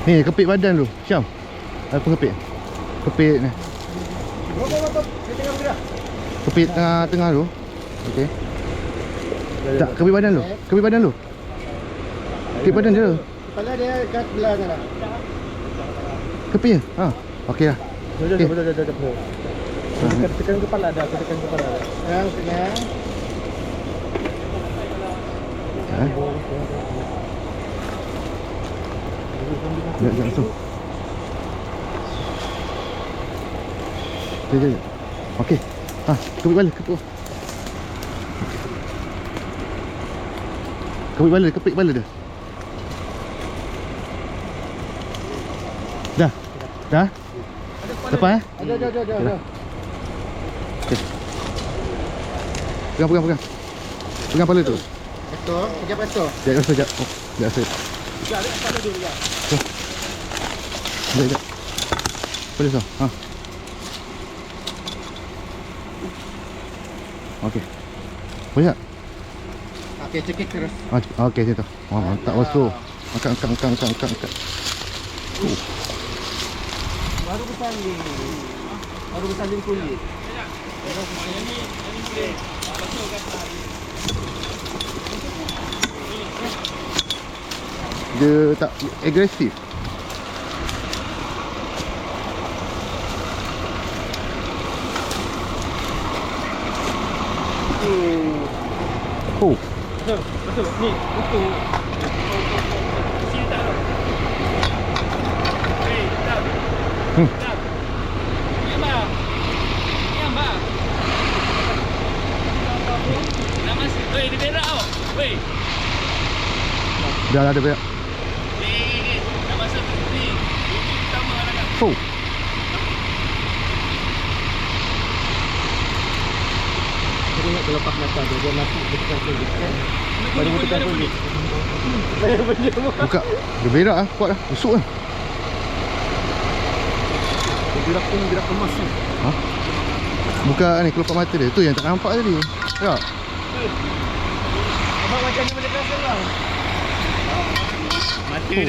Ni kepit badan lu, Syam. Apa kepit? Kepit ni. Kepit tengah lu. Okey. Tak, kepit badan lu. Kepit badan lu. Kepit badan dia. Kepala dia kat belah sana. Kepit je. Ha. Okey dah. Betul. Tekan kepala dah, tekan kepala dah. Yang tengah. Sekejap langsung. Sekejap. Okey. Ha, kepit balik, kepit. Kepit balik dia. Dah. Dah? Lepas eh? Ada. Okey. Pegang. Pegang kepala tu. Betul, kejap betul. Sekejap. Oh, sekejap. Sekejap, ada kepala dulu ya. Sekejap. Boleh so. Ha. Okey. Boleh tak? Okey, cekik terus. Okey, situ. Wah, mantap bosku. Angkat. Baru bersalin kulit. Dia tak agresif. Oh. Betul. Ni, betul. Sini tak tu. Hei, tak. Tak. Ni apa? Nak masuk. Wei, dia berak tau. Wei. Dah ada berak. Ni. Nak masuk ni. Ini pertama lah. Oh. Dia nak lepas mata dia masuk dekat kulit kan. Baru dekat kulit. Saya punya. Buka. Dia berak ah, kuat dah. Busuk ah. Berak kemas ni. Ha? Buka ni kelopak mata dia. Tu yang tak nampak tadi. Tak. Abang macam ni boleh rasa bang. Mata dia